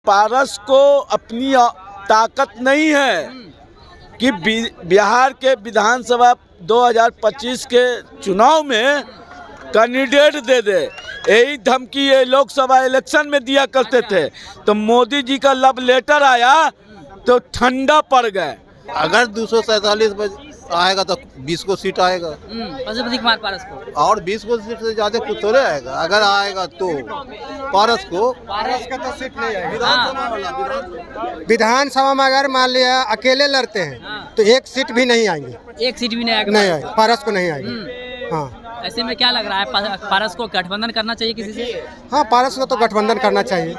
पारस को अपनी ताकत नहीं है कि बिहार के विधानसभा 2025 के चुनाव में कैंडिडेट दे दे। यही धमकी ये लोकसभा इलेक्शन में दिया करते थे, तो मोदी जी का लव लेटर आया तो ठंडा पड़ गए। अगर 247 आएगा तो 20 को सीट आएगा पशुपति कुमार पारस को, और 20 को सीट से ज्यादा कुछ थोड़े आएगा। अगर आएगा तो पारस का तो सीट नहीं आएगा। विधानसभा में अगर मान लिया अकेले लड़ते हैं तो एक सीट भी नहीं आएंगे। एक सीट भी नहीं आएगा, नहीं आएगा, पारस को नहीं आएगा। हाँ, ऐसे में क्या लग रहा है, पारस को गठबंधन करना चाहिए किसी से? हाँ, पारस को तो गठबंधन करना चाहिए।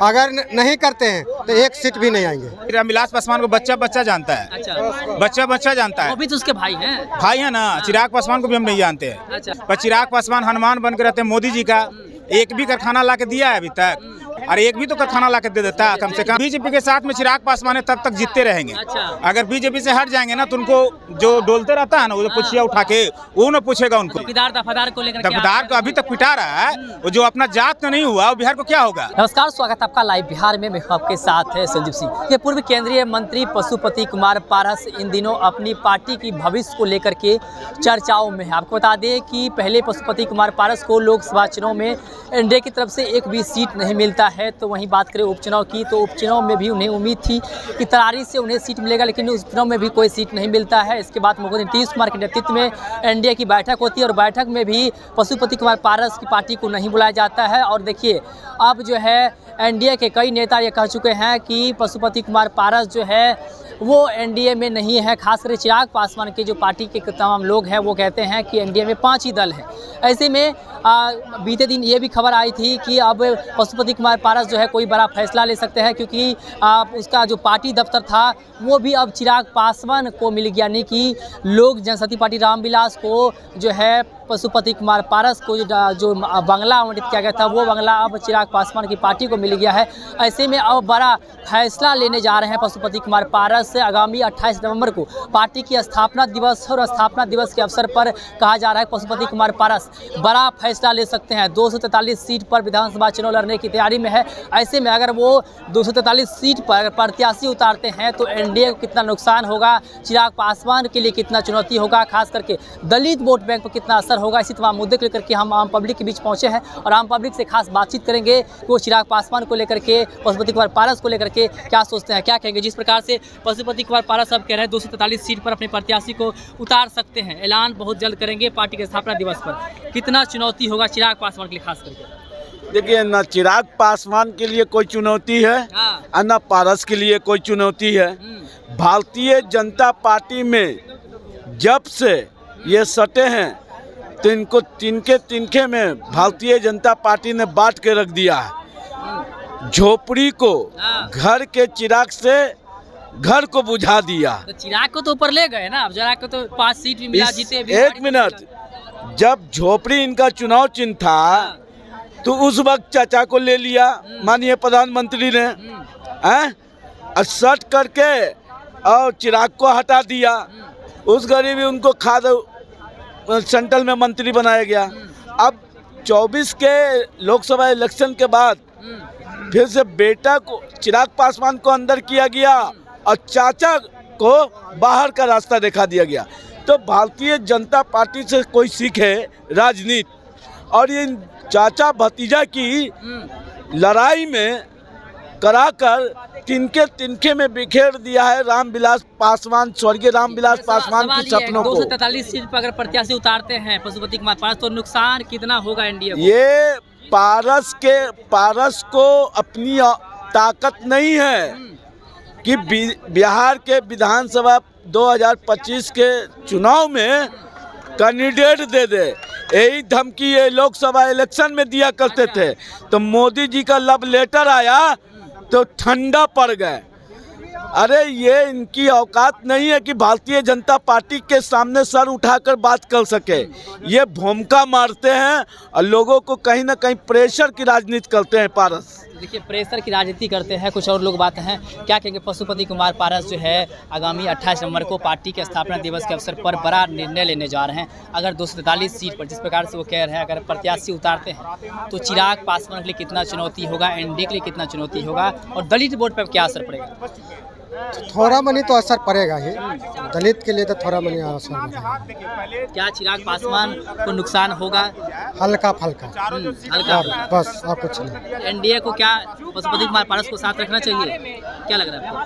अगर नहीं करते हैं तो एक सीट भी नहीं आएंगे। रामविलास पासवान को बच्चा जानता है। अच्छा, बच्चा जानता है। वो भी तो उसके भाई हैं। भाई है ना। चिराग पासवान को भी हम नहीं जानते हैं। अच्छा। पर चिराग पासवान हनुमान बन के रहते हैं मोदी जी का। एक भी कारखाना ला के दिया है अभी तक? अरे एक भी तो कारखाना ला के दे देता है कम से कम। बीजेपी के साथ में चिराग पासवान है, तब तक जीतते रहेंगे। अच्छा। अगर बीजेपी से हट जाएंगे ना तो उनको जो डोलते रहता है ना, वो पुछिया उठा के वो न पूछेगा उनको। दफादार को लेकर दफादार को अभी तक पिटा रहा है, वो जो अपना जात का नहीं हुआ वो बिहार को क्या होगा। नमस्कार, स्वागत आपका लाइव बिहार में। मैं आपके साथ है संजीव सिंह। ये पूर्व केंद्रीय मंत्री पशुपति कुमार पारस इन दिनों अपनी पार्टी की भविष्य को लेकर के चर्चाओं में है। आपको बता दें कि पहले पशुपति कुमार पारस को लोकसभा चुनाव में एनडीए की तरफ से एक भी सीट नहीं मिलता है। तो वहीं बात करें उपचुनाव की, तो उपचुनाव में भी उन्हें उम्मीद थी कि तरारी से उन्हें सीट मिलेगा, लेकिन उपचुनाव में भी कोई सीट नहीं मिलता है। इसके बाद मुख्यमंत्री नीतीश कुमार के नेतृत्व में एनडीए की बैठक होती है और बैठक में भी पशुपति कुमार पारस की पार्टी को नहीं बुलाया जाता है। और देखिए, अब जो है एनडीए के कई नेता ये कह चुके हैं कि पशुपति कुमार पारस जो है वो एनडीए में नहीं है। खासकर चिराग पासवान के जो पार्टी के तमाम लोग हैं वो कहते हैं कि एनडीए में 5 ही दल हैं। ऐसे में बीते दिन ये भी खबर आई थी कि अब पशुपति कुमार पारस जो है कोई बड़ा फैसला ले सकते हैं, क्योंकि उसका जो पार्टी दफ्तर था वो भी अब चिराग पासवान को मिल गया। यानी कि लोक जनशक्ति पार्टी रामविलास को जो है पशुपति कुमार पारस को जो बंगला आवंटित किया गया था वो बंगला अब चिराग पासवान की पार्टी को मिल गया है। ऐसे में अब बड़ा फैसला लेने जा रहे हैं पशुपति कुमार पारस। आगामी 28 नवंबर को पार्टी की स्थापना दिवस और स्थापना दिवस के अवसर पर कहा जा रहा है पशुपति कुमार पारस बड़ा फैसला ले सकते हैं। 243 सीट पर विधानसभा चुनाव लड़ने की तैयारी में है। ऐसे में अगर वो 243 सीट पर प्रत्याशी उतारते हैं तो एनडीए को कितना नुकसान होगा, चिराग पासवान के लिए कितना चुनौती होगा, खास करके दलित वोट बैंक पर कितना असर होगा, इसी तमाम मुद्दे को लेकर के हम आम पब्लिक के बीच पहुंचे हैं और आम पब्लिक से खास बातचीत करेंगे कि वो चिराग पासवान को लेकर के, पशुपति कुमार पारस को लेकर के क्या सोचते हैं, क्या कहेंगे। जिस प्रकार से पशुपति कुमार पारस अब कह रहे हैं 243 सीट पर अपने प्रत्याशी को उतार सकते हैं, ऐलान बहुत जल्द करेंगे पार्टी के स्थापना दिवस पर। कितना चुनौती होगा चिराग पासवान के लिए खास करके? देखिए, न चिराग पासवान के लिए कोई चुनौती है और न पारस के लिए कोई चुनौती है। भारतीय जनता पार्टी में जब से ये सटे हैं तो इनको तिनके में भारतीय जनता पार्टी ने बांट के रख दिया है। झोपड़ी को घर के चिराग से घर को बुझा दिया। तो चिराग को तो ऊपर ले गए ना, अब चिराग को तो 5 सीट भी मिला, जीते भी। एक मिनट, जब झोपड़ी इनका चुनाव चिन्ह था तो उस वक्त चाचा को ले लिया माननीय प्रधानमंत्री ने, और सट करके और चिराग को हटा दिया। उस गरीबी उनको खाद सेंट्रल में मंत्री बनाया गया। अब 24 के लोकसभा इलेक्शन के बाद फिर से बेटा को चिराग पासवान को अंदर किया गया और चाचा को बाहर का रास्ता दिखा दिया गया। तो भारतीय जनता पार्टी से कोई सीखे राजनीति, और ये चाचा भतीजा की लड़ाई में कराकर तिनके में बिखेर दिया है रामविलास पासवान, स्वर्गीय रामविलास पासवान की सपनों को। 243 सीट पर अगर प्रत्याशी उतारते हैं पशुपति कुमार पारस तो नुकसान कितना होगा एनडीए को? ये पारस को अपनी ताकत नहीं है कि बिहार के विधानसभा 2025 के चुनाव में कैंडिडेट दे दे। यही धमकी ये लोकसभा इलेक्शन में दिया करते थे, तो मोदी जी का लव लेटर आया तो ठंडा पड़ गए। अरे ये इनकी औकात नहीं है कि भारतीय जनता पार्टी के सामने सर उठाकर बात कर सके। ये भूमिका मारते हैं और लोगों को कहीं ना कहीं प्रेशर की राजनीति करते हैं पारस। देखिए प्रेशर की राजनीति करते हैं कुछ और लोग बात हैं, क्या कहेंगे पशुपति कुमार पारस जो है आगामी 28 नवंबर को पार्टी के स्थापना दिवस के अवसर पर बड़ा निर्णय लेने जा रहे हैं। अगर 243 सीट पर जिस प्रकार से वो कह रहे हैं अगर प्रत्याशी उतारते हैं तो चिराग पासवान के लिए कितना चुनौती होगा, एनडीए के लिए कितना चुनौती होगा और दलित वोट पर क्या असर पड़ेगा? थोड़ा मनी तो असर पड़ेगा ही, दलित के लिए तो थोड़ा मनी असर पड़ेगा। क्या चिराग पासवान को नुकसान होगा? हल्का फल्का, हल्का। बस और कुछ नहीं। एनडीए को क्या पशुपति कुमार पारस को साथ रखना चाहिए? क्या लग रहा है आपको?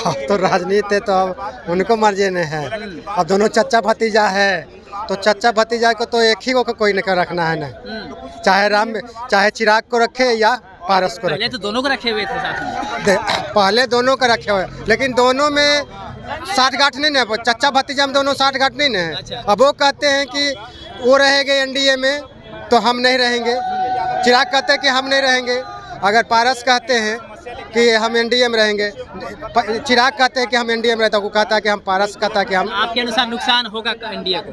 अब तो राजनीति है तो अब उनको मर्जी नहीं है। अब दोनों चच्चा भतीजा है तो चच्चा भतीजा को तो एक ही को कोई नहीं रखना है ना, चाहे चिराग को रखे या पारस को पहले रखे। तो दोनों को रखे हुए थे साथ में। पहले दोनों को रखे हुए, लेकिन दोनों में साठगांठ नहीं है। चच्चा भतीजा में दोनों साठगांठ नहीं है। अच्छा। अब वो कहते हैं कि वो रहेंगे एनडीए में तो हम नहीं रहेंगे, चिराग कहते हैं कि हम नहीं रहेंगे। अगर पारस कहते हैं कि हम एनडीए में रहेंगे, चिराग कहते हैं कि हम एनडीए में रहते हैं, वो कहता है कि हम, पारस कहता है कि हम। आपके अनुसार नुकसान होगा एनडीए को?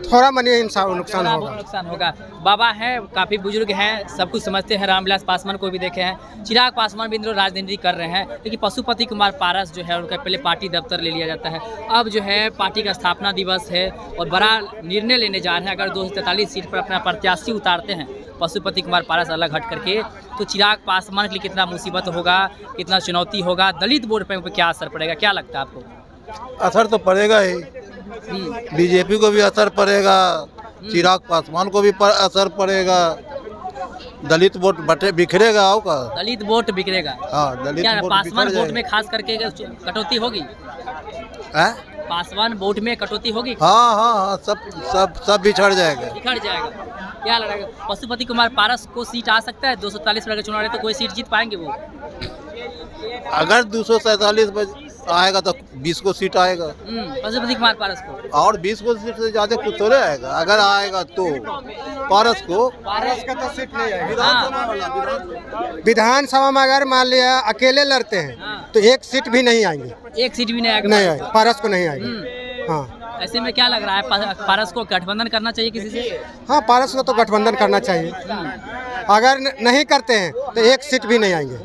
थोड़ा मनी नुकसान होगा। नुकसान होगा। बाबा हैं, काफ़ी बुजुर्ग हैं, सब कुछ समझते हैं, रामविलास पासवान को भी देखे हैं, चिराग पासवान भी राजनीति कर रहे हैं, लेकिन पशुपति कुमार पारस जो है उनका पहले पार्टी दफ्तर ले लिया जाता है। अब जो है पार्टी का स्थापना दिवस है और बड़ा निर्णय लेने जा रहे हैं। अगर 243 सीट पर अपना प्रत्याशी उतारते हैं पशुपति कुमार पारस अलग हट करके, तो चिराग पासवान के लिए कितना मुसीबत होगा, कितना चुनौती होगा, दलित वोट पर क्या असर पड़ेगा, क्या लगता है आपको? असर तो पड़ेगा ही, बीजेपी को भी असर पड़ेगा, चिराग पासवान को भी असर पड़ेगा, दलित वोट बिखरेगा। होगा दलित वोट बिखरेगा। हाँ, दलित क्या वोट पासवान बिखर वोट में जाएगा। खास करके कटौती होगी? हैं? पासवान वोट में कटौती होगी? हाँ हाँ हाँ, सब बिछड़ जाएगा। बिखर जाएगा। क्या लग रहा है पशुपति कुमार पारस को सीट आ सकता है? 243 पर चुनाव रहे तो कोई सीट जीत पाएंगे वो? अगर 247 पर आएगा तो 20 को सीट आएगा, पशुपति कुमार पारस को। और 20 को सीट से ज्यादा कुछ थोड़े आएगा। अगर आएगा तो पारस का तो सीट नहीं आएगा। विधानसभा में अगर मान लिया अकेले लड़ते हैं तो एक सीट भी नहीं आएंगे। एक सीट भी नहीं आएगा? नहीं आएगा, पारस को नहीं आएगी। हाँ, ऐसे में क्या लग रहा है पारस को गठबंधन करना चाहिए किसी से? हाँ, पारस को तो गठबंधन करना चाहिए। अगर नहीं करते हैं तो एक सीट भी नहीं आएंगे।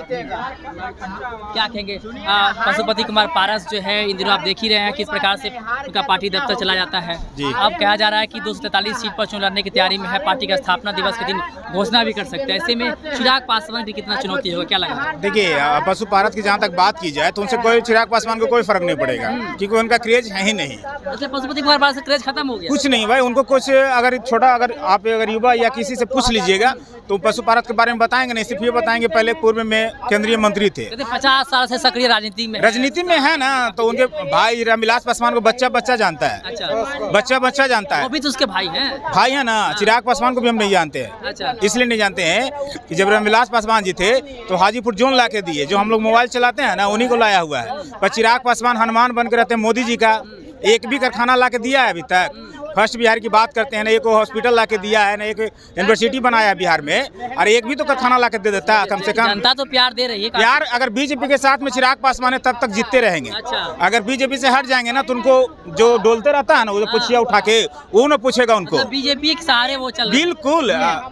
क्या कहेंगे पशुपति कुमार पारस जो है इन दिनों आप देख ही रहे हैं किस प्रकार से उनका पार्टी दफ्तर चला जाता है। अब कहा जा रहा है कि 243 सीट पर चुनाव लड़ने की तैयारी में है, पार्टी का स्थापना दिवस के दिन घोषणा भी कर सकते हैं। ऐसे में चिराग पासवान की कितना चुनौती होगा, क्या लगा? देखिए पशु पारस की जहाँ तक बात की जाए तो उनसे कोई चिराग पासवान को कोई फर्क नहीं पड़ेगा, क्योंकि उनका क्रेज है ही नहीं। मतलब पशुपति कुमार पारस का क्रेज खत्म हो गया? कुछ नहीं भाई, उनको कुछ अगर छोटा अगर युवा या किसी से पूछ लीजिएगा तो पशु पारस के बारे में बताएंगे नहीं, सिर्फ ये बताएंगे पहले पूर्व में केंद्रीय मंत्री थे। 50 साल से सक्रिय राजनीति में है ना, तो उनके भाई रामविलास पासवान को बच्चा जानता है। अच्छा, बच्चा जानता है। वो भी तो उसके भाई हैं ना। चिराग पासवान को भी हम नहीं जानते हैं। अच्छा। इसलिए नहीं जानते हैं कि जब रामविलास पासवान जी थे तो हाजीपुर जोन ला के दिए, जो हम लोग मोबाइल चलाते हैं ना, उन्हीं को लाया हुआ है। पर चिराग पासवान हनुमान बन के रहते हैं मोदी जी का, एक भी कारखाना ला के दिया है अभी तक? फर्स्ट बिहार की बात करते हैं ना, एक हॉस्पिटल ला के दिया है ना, एक यूनिवर्सिटी बनाया बिहार में, और एक भी तो कारखाना ला के दे देता है कम से कम। जनता तो प्यार दे रही है। प्यार अगर बीजेपी के साथ में चिराग पासवान है तब तक जीतते रहेंगे। अच्छा। अगर बीजेपी से हट जाएंगे ना तो उनको जो डोलते रहता है ना, वो पुछिया उठा के वो ना पूछेगा उनको। मतलब बीजेपी के सहारे वो चल रहे हैं। बिल्कुल।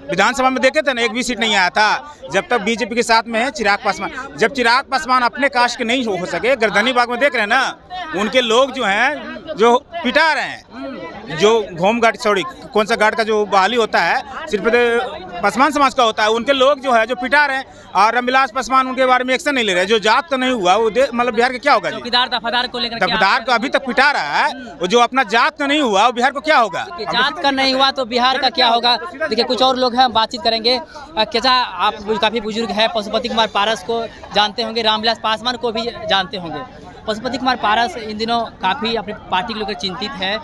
विधानसभा में देखे थे ना, एक भी सीट नहीं आया था जब तक बीजेपी के साथ में है चिराग पासवान। जब चिराग पासवान अपने कास्ट के नहीं हो सके, गर्दनी बाग में देख रहे हैं ना, उनके लोग जो हैं जो पिटा रहे हैं, जो होमगार्ड कौन सा गार्ड का जो बहाली होता है सिर्फ पासवान समाज का होता है, उनके लोग जो है जो पिटा रहे हैं, और रामविलास पासवान उनके बारे में एक्शन नहीं ले रहे। जो जात तो नहीं हुआ वो मतलब बिहार का क्या होगा? चौकीदार दफादार को लेकर दफादार को अभी तक पिटा रहा है, वो जो अपना जात का नहीं हुआ वो बिहार को क्या होगा? जात का नहीं हुआ तो बिहार का क्या होगा? देखिए कुछ और लोग हैं, बातचीत करेंगे। क्या आप काफ़ी बुजुर्ग हैं, पशुपति कुमार पारस को जानते होंगे, रामविलास पासवान को भी जानते होंगे। पशुपति कुमार पारस इन दिनों काफ़ी अपनी पार्टी को लेकर चिंतित है,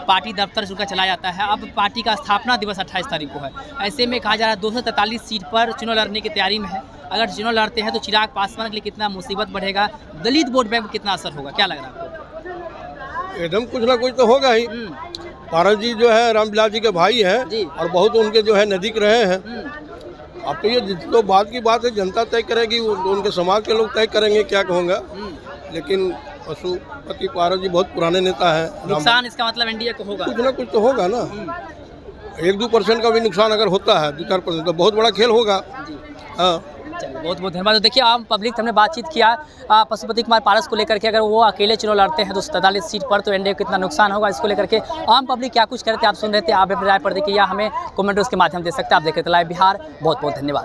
पार्टी दफ्तर उनका चला जाता है। अब पार्टी का स्थापना दिवस 28 तारीख को है। ऐसे में कहा जा रहा है 243 सीट पर चुनाव लड़ने की तैयारी में है। अगर चुनाव लड़ते हैं तो चिराग पासवान के लिए कितना मुसीबत बढ़ेगा, दलित वोट बैंक कितना असर होगा, क्या लग रहा है आपको? एकदम कुछ ना कुछ तो होगा ही। पारस जी जो है रामविलास जी के भाई हैं और बहुत उनके जो है नज़दीक रहे हैं। अब तो ये तो बात की बात है, जनता तय करेगी, उनके समाज के लोग तय करेंगे क्या कहूँगा। लेकिन पशुपति पारस जी बहुत पुराने नेता हैं। नुकसान इसका मतलब एनडीए को होगा? कुछ ना कुछ तो होगा ना। 1-2% का भी नुकसान अगर होता है 2-4% तो बहुत बड़ा खेल होगा। हाँ चलिए बहुत बहुत धन्यवाद। तो देखिए आम पब्लिक हमने बातचीत किया पशुपति कुमार पारस को लेकर के, अगर वो अकेले चुनाव लड़ते हैं 247 सीट पर तो एनडीए को कितना नुकसान होगा, इसको लेकर के आम पब्लिक क्या कुछ कहते हैं आप सुन रहे थे। आप अपनी राय पर देखिए या हमें कमेंट्स के माध्यम दे सकते हैं। आप देख रहे थे लाइव बिहार, बहुत बहुत धन्यवाद।